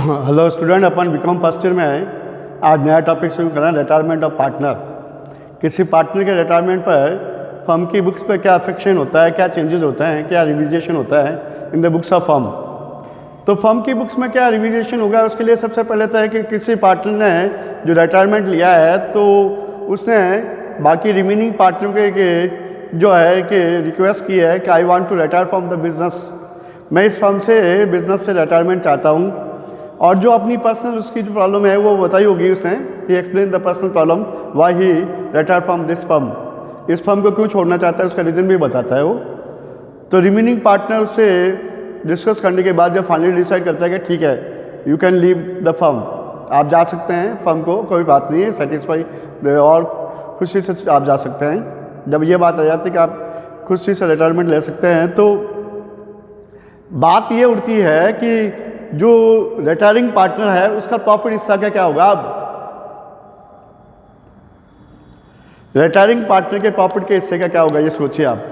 Hello student, अपन BCom first year में है। आज नया टॉपिक शुरू कर रहे हैं, रिटायरमेंट ऑफ पार्टनर। किसी पार्टनर के रिटायरमेंट पर फर्म की बुक्स पर क्या अफेक्शन होता है, क्या चेंजेस होते हैं, क्या रिविजेशन होता है in the books of firm. तो फर्म की बुक्स में क्या रिविजेशन होगा, उसके लिए सबसे पहले तो है कि किसी पार्टनर ने जो रिटायरमेंट लिया है तो उसने बाकी रिमेनिंग पार्टनर के जो है कि रिक्वेस्ट की है कि I want to retire from the business, मैं इस फर्म से बिजनेस से रिटायरमेंट चाहता हूँ। और जो अपनी पर्सनल उसकी जो प्रॉब्लम है वो बताई होगी उसने। He explain the personal problem why he retire from this firm, इस फर्म को क्यों छोड़ना चाहता है, उसका रीज़न भी बताता है वो। तो रिमेनिंग पार्टनर उससे डिस्कस करने के बाद जब फाइनली डिसाइड करता है कि ठीक है you can leave the firm, आप जा सकते हैं फर्म को, कोई बात नहीं है, सेटिस्फाई और खुशी से आप जा सकते हैं। जब ये बात आ जाती है कि आप खुशी से रिटायरमेंट ले सकते हैं तो बात ये उठती है कि जो रिटायरिंग पार्टनर है उसका प्रॉफिट हिस्सा का क्या होगा। अब रिटायरिंग पार्टनर के प्रॉफिट के हिस्से का क्या होगा ये सोचिए आप।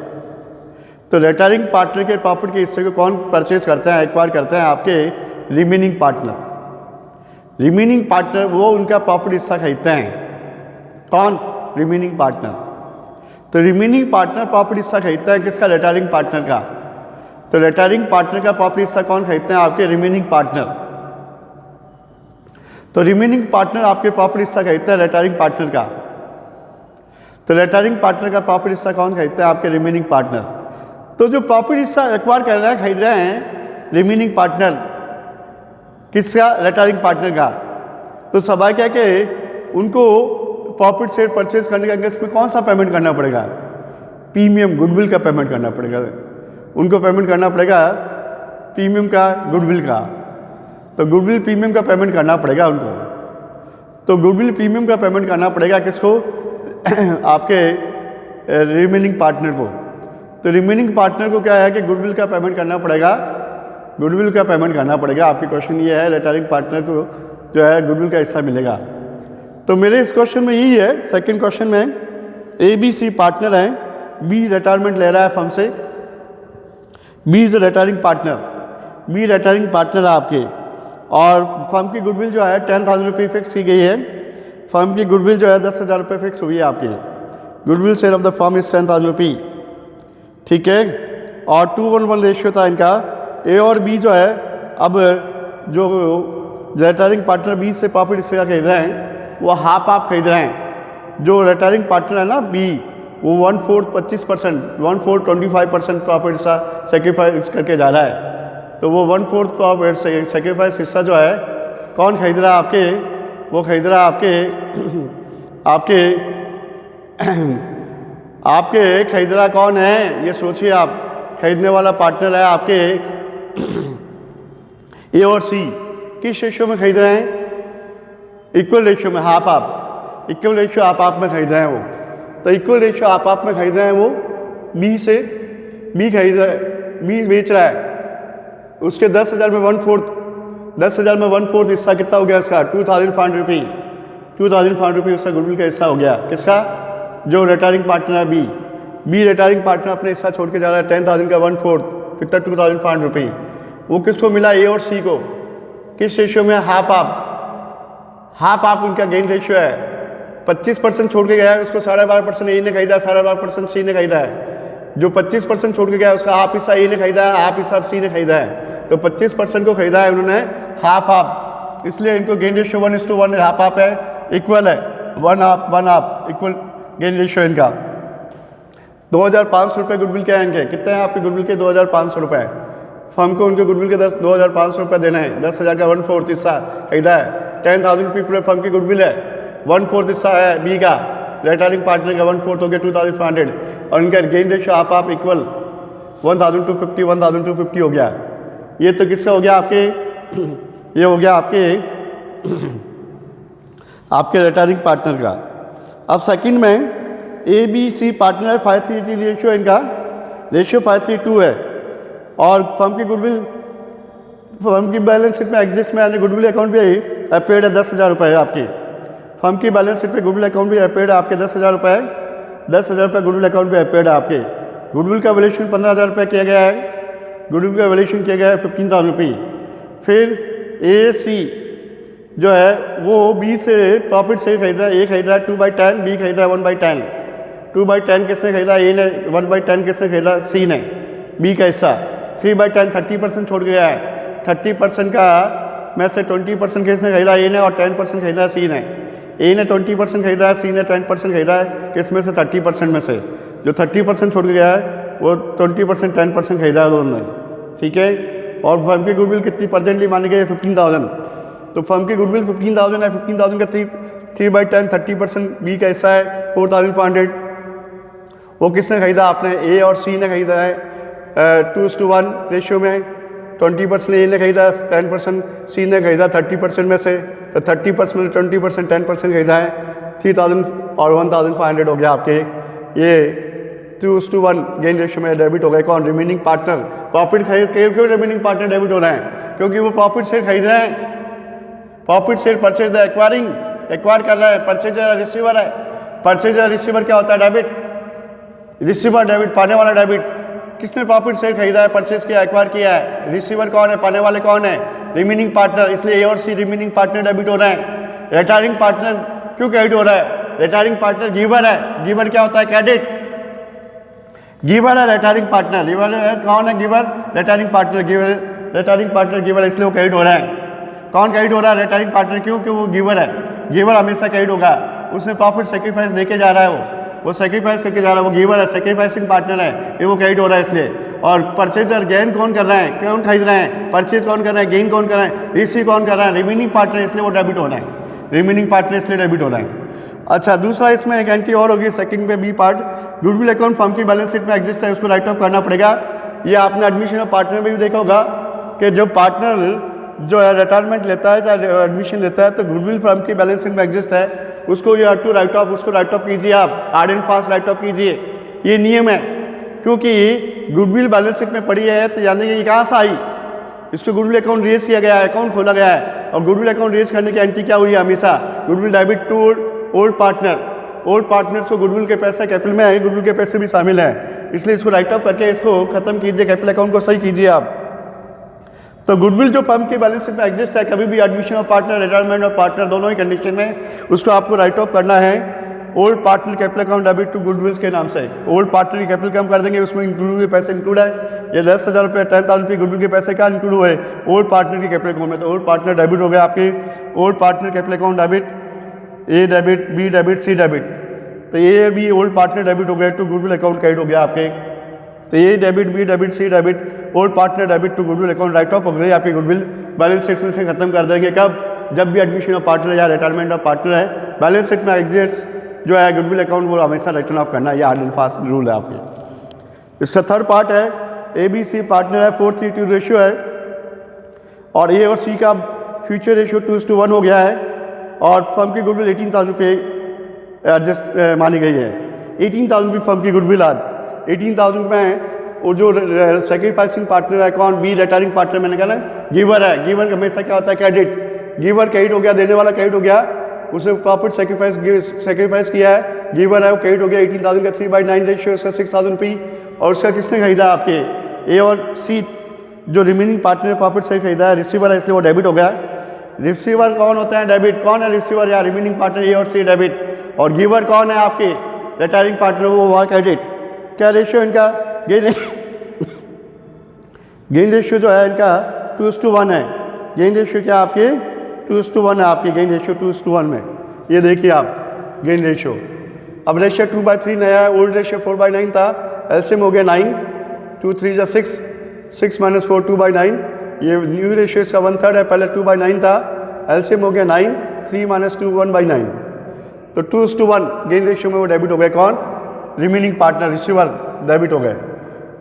तो रिटायरिंग पार्टनर के प्रॉफिट के हिस्से को कौन परचेज करते हैं, एक्वायर करते हैं, आपके रिमेनिंग पार्टनर। रिमेनिंग पार्टनर वो उनका प्रॉफिट हिस्सा खरीदते हैं। कौन? Remaining partner. तो रिमेनिंग पार्टनर प्रॉफिट हिस्सा खरीदता है किसका? रिटायरिंग पार्टनर का। तो रिटायरिंग पार्टनर का प्रॉफिट हिस्सा कौन खरीदते हैं? आपके रिमेनिंग पार्टनर। तो रिमेनिंग पार्टनर आपके प्रॉफिट हिस्सा खरीदते हैं रिटायरिंग पार्टनर का। तो रिटायरिंग पार्टनर का प्रॉफिट हिस्सा कौन खरीदते हैं? आपके रिमेनिंग पार्टनर। तो जो प्रॉफिट हिस्सा एक्वायर कर रहे हैं, खरीद रहे हैं रिमेनिंग पार्टनर, किसका? रिटायरिंग पार्टनर का। तो स्वाभाविक है कि उनको प्रॉफिट शेयर परचेज करने के अगेंस्ट में कौन सा पेमेंट करना पड़ेगा? प्रीमियम गुडविल का पेमेंट करना पड़ेगा। उनको पेमेंट करना पड़ेगा प्रीमियम का, गुडविल का। तो गुडविल प्रीमियम का पेमेंट करना पड़ेगा उनको। तो गुडविल प्रीमियम का पेमेंट करना पड़ेगा किसको? आपके रिमेनिंग पार्टनर को। तो रिमेनिंग पार्टनर को क्या है कि गुडविल का पेमेंट करना पड़ेगा, गुडविल का पेमेंट करना पड़ेगा। आपकी क्वेश्चन ये है रिटायरिंग पार्टनर को जो है गुडविल का हिस्सा मिलेगा। तो मेरे इस क्वेश्चन में यही है। सेकंड क्वेश्चन में ABC पार्टनर है, B रिटायरमेंट ले रहा है फर्म से। B is retiring partner, B retiring partner है आपके। और फर्म की गुडविल जो है 10,000 रुपये फिक्स की गई है। फर्म की गुडविल जो है 10,000 रुपये फिक्स हुई है आपकी। Goodwill share of the firm is 10,000 रुपये, ठीक है। और 2:1 रेशियो था इनका। A और B जो है, अब जो रिटायरिंग पार्टनर B से प्रॉफिट हिस्से का खरीद रहे हैं वो हाफ आप खरीद रहे हैं। जो रिटायरिंग पार्टनर है ना B, वो 1/4 25%, 1/4 25% प्रॉफिट हिस्सा सेक्रीफाइस करके जा रहा है। तो वो 1/4 प्रॉफिट सेक्रीफाइस हिस्सा जो है कौन खरीद रहा है? आपके वो खरीद रहा है आपके आपके खरीद रहा कौन है ये सोचिए आप। खरीदने वाला पार्टनर है आपके A और C। किस रेशियो में खरीद रहे हैं? इक्वल रेशियो में, हाफ आप, इक्वल रेशियो आप में खरीद रहे हैं वो। तो इक्वल रेशियो आप में खरीद रहे हैं वो। B से B खरीद रहा है, B बेच रहा है। उसके 10,000 में 1/4, 10,000 में 1/4 हिस्सा कितना हो गया उसका? 2,500 रुपये। 2,500 रुपये उसका गुडविल का हिस्सा हो गया। किसका? जो रिटायरिंग पार्टनर है B रिटायरिंग पार्टनर अपने हिस्सा छोड़ के जा रहा है 10,000 का 1/4, कितना? 2,500 रुपये। वो किसको मिला? A और C को। किस रेशियो में? हाफ आप उनका गेन रेशियो है। 25% छोड़ के गया है, उसको 12.5% A ने खरीदा, 12.5% C ने खरीदा है। जो 25% छोड़ के गया है उसका हाफ हिस्सा A ने खरीदा है, हाफ हिस्सा C ने खरीदा है। तो 25% को खरीदा है उन्होंने हाफ, इसलिए इनको गेन रेशियो 1:1 हाफ है, इक्वल है 1 हाफ इक्वल गेन रेशियो इनका। 2,500 रुपये गुडविल के हैं इनके। कितने हैं आपके गुडविल के? 2,500 रुपये। फर्म को उनके गुडविल के 2,500 रुपये देने हैं। 10,000 का 1/4 हिस्सा खरीदा है। 10,000 रुपये पूरे फर्म की गुडविल है। 1/4 हिस्सा है B का, रिटायरिंग पार्टनर का 1/4 हो गया 2,500। और इनका गेन रेशियो आप इक्वल 1,250 हो गया। ये तो किसका हो गया? आपके ये हो गया आपके रिटायरिंग पार्टनर का। अब सेकंड में ABC पार्टनर 5:3 रेशियो, इनका रेशियो 5:2 है। और फर्म की गुडविल, फर्म की बैलेंस शीट में एग्जिस्ट में यानी गुडविल अकाउंट भी अपेड है 10,000 रुपये आपकी। फर्म की बैलेंस शीट पे गुडविल अकाउंट भी अपेड है आपके 10,000 रुपये। 10,000 रुपये गुडविल अकाउंट पे अपेड है आपके। गुडविल का वैल्यूएशन 15,000 रुपये किया गया है। गुडविल का वैल्यूएशन किया गया है 15,000 रुपये। फिर ए सी जो है वो बी से प्रॉफिट शेयर खरीद रहा है, ए खरीद रहा है 2/10, बी खरीद रहा है 1/10। 2/10 किसने खरीदा? ए ने। 1/10 किसने खरीदा? सी ने। बी का हिस्सा 3/10 30% छोड़ गया है। 30% का में से 20% किसने खरीदा? ए ने, और 10% खरीदा सी ने। ए ने 20% खरीदा है, सी ने 10% खरीदा है। किस में से? 30% में से। जो 30% छोड़ गया है वो 20% 10% खरीदा है दोनों ने, ठीक है। और फर्म की गुडविल कितनी परसेंटली मानी गई है? 15,000। तो फर्म की गुडविल 15,000 है। 15,000 का 3/10 30%, बी का हिस्सा है 4,500। वो किसने खरीदा? आपने। ए और सी ने खरीदा है 2:1 रेशियो में। 20% ए ने खरीदा, 10% सी ने खरीदा 30% में से। तो 30% में 20% 10% खरीदा है। 3,000 और 1,500 हो गया आपके। ये 2:1 गेन रेशियो में डेबिट हो गए। कौन? Remaining partner. प्रॉफिट खरीद क्यों रिमेनिंग पार्टनर डेबिट हो रहे हैं? क्योंकि वो प्रॉफिट शेयर खरीद रहे हैं। Profit share purchase the acquiring, acquire कर रहा है। परचेजर रिसीवर है। परचेजर रिसीवर क्या होता है? डेबिट। रिसीवर डेबिट, पाने वाला डेबिट। किसने प्रॉफिट शेयर खरीदा है, परचेज किया, एक्वायर किया है? रिसीवर कौन है? पाने वाले कौन है? Remaining partner. इसलिए ए और सी रिमेनिंग पार्टनर डेबिट हो रहे हैं। रिटायरिंग पार्टनर क्यों क्रेडिट हो रहा है? रिटायरिंग पार्टनर गिवर है। गिवर क्या होता है? क्रेडिट। गिवर है रिटायरिंग पार्टनर। गिवर है कौन है? Giver retiring partner. Giver retiring partner giver, इसलिए वो क्रेडिट हो रहा है। कौन क्रेडिट हो रहा है? Retiring partner. क्यों? क्यों वो गिवर है। गिवर हमेशा क्रेडिट होगा। उसने प्रॉफिट सेक्रीफाइस देके जा रहा है, वो सेक्रीफाइस करके जा रहा है, वो गिवर है, सेक्रीफाइसिंग पार्टनर है, ये वो क्रेडिट हो रहा है इसलिए। और परचेजर गेन कौन कर रहा है? कौन खरीद रहे हैं? परचेज कौन कर रहा है? गेन कौन कर रहा है? रिसीव कौन कर रहा है? रिमेनिंग पार्टनर, इसलिए वो डेबिट हो रहा है। रिमेनिंग पार्टनर इसलिए डेबिट हो रहा है। अच्छा, दूसरा इसमें एक एंट्री और होगी सेकंड पे B part. Goodwill account firm की बैलेंस शीट में एग्जिस्ट है, उसको राइट ऑफ करना पड़ेगा। ये आपने एडमिशन ऑफ पार्टनर में भी देखा होगा कि जब पार्टनर जो है रिटायरमेंट लेता है चाहे एडमिशन लेता है तो गुडविल फर्म की बैलेंस शीट में एग्जिस्ट है, उसको you have to write off, उसको राइट ऑफ कीजिए आप, hard and fast write off कीजिए। ये नियम है, क्योंकि गुडविल बैलेंस शीट में पड़ी है तो यानी कि ये कहाँ से आई? इसको गुडविल अकाउंट रेज किया गया है, अकाउंट खोला गया है। और गुडविल अकाउंट रेज करने की एंट्री क्या हुई है? हमेशा goodwill debit to old partner. Old partners को गुडविल के पैसे कैपिटल में आए, गुडविल के पैसे भी शामिल हैं, इसलिए इसको राइट ऑफ करके इसको खत्म कीजिए, कैपिटल अकाउंट को सही कीजिए आप। तो गुडविल जो फर्म की बैलेंस शीट में एग्जिस्ट है, कभी भी admission of partner, retirement of partner, दोनों ही कंडीशन में उसको आपको राइट ऑफ करना है। Old partner capital account debit to goodwills के नाम से। ओल्ड पार्टनर की कैपिटल कम कर देंगे, उसमें इंक्लूड के पैसे इंक्लूड है। ये 10,000 रुपये 10,000 रुपये गुडविल के पैसे क्या इंक्लूड हुए? ओल्ड पार्टनर की कैपिटल अकाउंट में। तो ओल्ड पार्टनर डेबिट हो गया आपकी। Old partner capital account debit, A debit, B debit, C debit. तो ये भी ओल्ड पार्टनर डेबिट हो गया टू गुडविल अकाउंट क्रेडिट हो गया आपके। तो ये debit, B debit, C debit, old partner debit to goodwill account write off हो गई आपकी। गुडविल बैलेंस शीट में से खत्म कर देंगे कब? जब भी एडमिशन ऑफ पार्टनर या रिटायरमेंट ऑफ पार्टनर है, बैलेंस शीट में एग्जिस्ट जो है गुडविल अकाउंट वो हमेशा रिटर्न ऑफ करना, ये हार्ड एंड फास्ट रूल है आपके। इसका थर्ड पार्ट है ए बी सी पार्टनर है, 4:3 रेशियो है, और ए और सी का फ्यूचर रेशियो 2:1 हो गया है, और फर्म की गुडविल 18,000 रुपये एडजस्ट मानी गई है। 18,000 रुपये फर्म की गुडविल आज 18,000 में वो जो सेक्रीफाइसिंग पार्टनर है कौन? बी रिटायरिंग पार्टनर मैंने कहा ना, गिवर है। गिवर हमेशा क्या होता है? क्रेडिट। गिवर क्रेडिट हो गया, देने वाला क्रेडिट हो गया, उसे प्रॉफिट सेक्रीफाइस किया है, गिवर है वो क्रेडिट हो गया। 18,000 का 3/9 रेशियो, उसका 6,000 रुपये, और उसका किसने खरीदा? आपके ए और सी जो रिमेनिंग पार्टनर प्रॉफिट से खरीदा है, रिसीवर है, इसलिए वो डेबिट हो गया। रिसीवर कौन होता है? डेबिट। कौन है रिसीवर या रिमेनिंग पार्टनर? ए और सी डेबिट। और गिवर कौन है आपके? रिटायरिंग पार्टनर, वो हुआ क्रेडिट। क्या रेशियो इनका? गेन रेशियो जो है इनका 2:1 है। गेन रेशियो क्या आपके? 2:1 है आपकी। गेन रेशियो 2:1 में ये देखिए आप गेन रेशियो। अब रेशियो 2/3 नया है, ओल्ड रेशियो 4/9 था, एलसीएम हो गया 9, 2 3 जा 6, 6 - 4 2/9। ये न्यू रेशियो इसका 1/3 है, पहले 2/9 था, एलसीएम हो गया 9, 3 - 2 1/9। तो 2:1 गेन रेशियो में वो डेबिट हो गए। कौन? रिमेनिंग पार्टनर, रिसीवर डेबिट हो गए।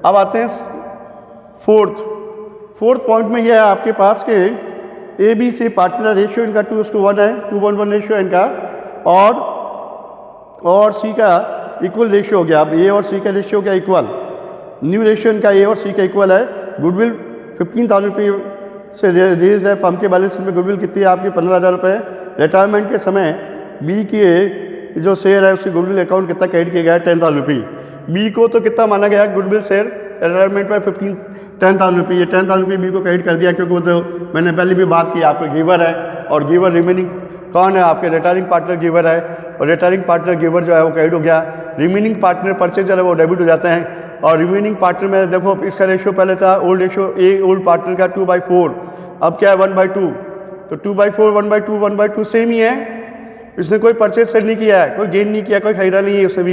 अब आते हैं फोर्थ पॉइंट में ये है आपके पास के A B C partner ratio इनका 2:1 है, 2:1 रेशियो है इनका, और सी का इक्वल रेशियो हो गया। अब ए और सी का रेशियो क्या? इक्वल। न्यू रेशियो इनका ए और सी का इक्वल है। गुडविल 15,000 रुपये से रेज है, फर्म के बैलेंस शीट में गुडविल कितनी है आपकी? 15,000 रुपये। रिटायरमेंट के समय बी की जो शेयर है उसकी गुडविल अकाउंट कितना क्रेडिट किया गया है? 10,000 रुपये। बी को तो कितना माना गया? गुडविल शेयर रिटायरमेंट में 10,000 रुपये, ये 10,000 रुपये बी को क्रेडिट कर दिया, क्योंकि वो तो मैंने पहले भी बात की आपका गिवर है, और गिवर रिमेनिंग कौन है, आपके रिटायरिंग पार्टनर गिवर है, और रिटायरिंग पार्टनर गिवर जो है वो क्रेडिट हो गया। रिमेनिंग पार्टनर परचेजर है वो डेबिट हो जाते हैं। और रिमेनिंग पार्टनर में देखो इसका रेशियो पहले था old ratio A old partner का 2/4, अब क्या है 1/2, तो 2/4 1/2 1/2 सेम ही है। इसने कोई परचेज सेल नहीं किया है, कोई गेन नहीं किया, कोई खरीदा नहीं है उसने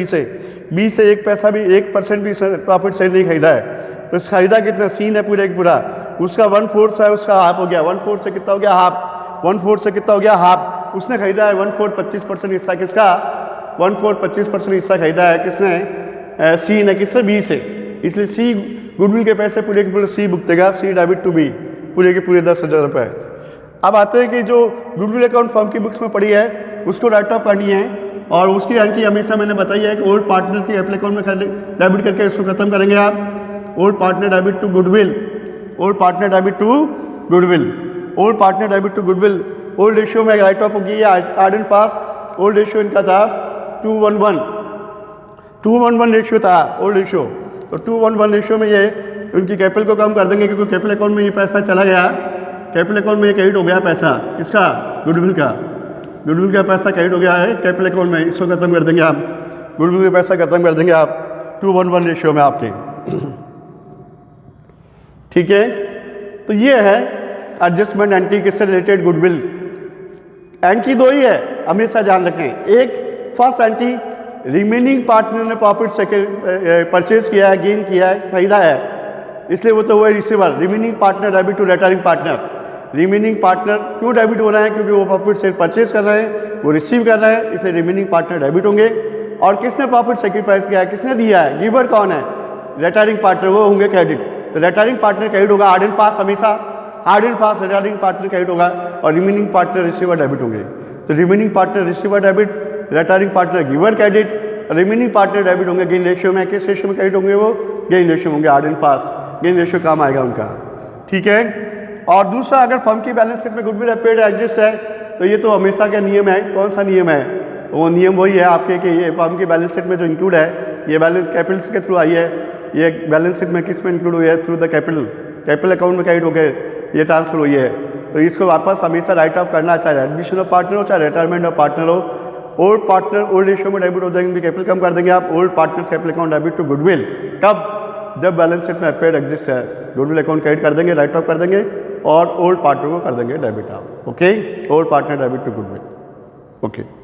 बी से 1% भी 1% भी प्रॉफिट सेल नहीं खरीदा है। तो इस खरीदा कितना सीन है पूरे एक पूरा, उसका 1/4 है, उसका हाफ हो गया, 1/4 से कितना हो गया हाफ, 1/4 से कितना हो गया हाफ, उसने खरीदा है 1/4 25% हिस्सा, किसका 1/4 25% हिस्सा खरीदा है किसने, सी ने, किससे बी से, इसलिए सी गुडविल के पैसे पूरे के पूरे सी भुगतेगा, सी डेबिट टू बी पूरे के पूरे 10,000 रुपये। अब आते हैं कि जो गुडविल अकाउंट फर्म की बुक्स में पड़ी है उसको राइट ऑफ करनी है, और उसकी एंट्री हमेशा मैंने बताई है कि ओल्ड पार्टनर की एप्ली अकाउंट में डेबिट करके इसको खत्म करेंगे आप। Old partner debit to goodwill, old partner debit to goodwill, old partner debit to goodwill. Old ratio में राइट ऑफ होगी hard and fast. Old ratio इनका था 211 रेशियो था ओल्ड रेशियो, तो 211 रेशियो में ये उनकी कैपिटल को कम कर देंगे, क्योंकि कैपिटल अकाउंट में ये पैसा चला गया, कैपिटल अकाउंट में ये क्रेडिट हो गया पैसा, इसका गुडविल का, गुडविल का पैसा क्रेडिट हो गया है कैपिटल अकाउंट में, इसको खत्म कर देंगे आप, गुडविल का पैसा खत्म कर देंगे आप 211 रेशियो में आपके। ठीक है, तो ये है एडजस्टमेंट एंट्री किससे रिलेटेड, गुडविल। एंट्री दो ही है, हमेशा ध्यान रखें। एक फर्स्ट एंट्री, रिमेनिंग पार्टनर ने प्रॉफिट से परचेज किया है, गेन किया है, खरीदा है, इसलिए वो तो हुआ receiver. Remaining partner debit to retiring partner. Remaining partner क्यों डेबिट हो रहा है, क्योंकि वो प्रॉफिट से परचेज कर रहे हैं, वो रिसीव कर रहे हैं, इसलिए रिमेनिंग पार्टनर डेबिट होंगे। और किसने प्रॉफिट सेक्रीफाइस किया है, किसने दिया है, गिवर कौन है, रिटायरिंग पार्टनर, वो होंगे क्रेडिट। तो रिटायरिंग पार्टनर क्रेडिट होगा, हार्ड एंड फास्ट, हमेशा hard and fast retiring partner credit होगा, और रिमेनिंग पार्टनर रिसीवर डेबिट होंगे। तो remaining partner receiver debit, retiring partner giver credit, remaining partner debit होंगे गेन रेशियो में। किस रेशियो में क्रेडिट होंगे, वो गेन रेशियो होंगे, hard and fast gain ratio काम आएगा उनका। ठीक है, और दूसरा, अगर फर्म की बैलेंस शीट में गुडविल पेड एग्जिस्ट है, तो ये तो हमेशा का नियम है। कौन सा नियम है, वो नियम वही है आपके कि ये फर्म की बैलेंस शीट में जो इंक्लूड है, ये बैलेंस कैपिटल्स के थ्रू आई है, ये बैलेंस शीट में किस में इंक्लूड हुई है, थ्रू द कैपिटल अकाउंट में क्रेडिट होकर ये ट्रांसफर हुई है। तो इसको वापस हमेशा राइट ऑफ करना, चाहे एडमिशन ऑफ पार्टनर हो, चाहे रिटायरमेंट ऑफ पार्टनर हो। ओल्ड पार्टनर ओल्ड रेशियो में डेबिट हो जाएंगे, कैपिटल कम कर देंगे आप, old partner capital account debit to goodwill. कब, जब बैलेंस शीट में पेड एग्जिस्ट है, गुडविल अकाउंट क्रेडिट कर देंगे, राइट ऑफ कर देंगे, और ओल्ड पार्टनर को कर देंगे डेबिट आप। Okay, old partner debit to goodwill. Okay.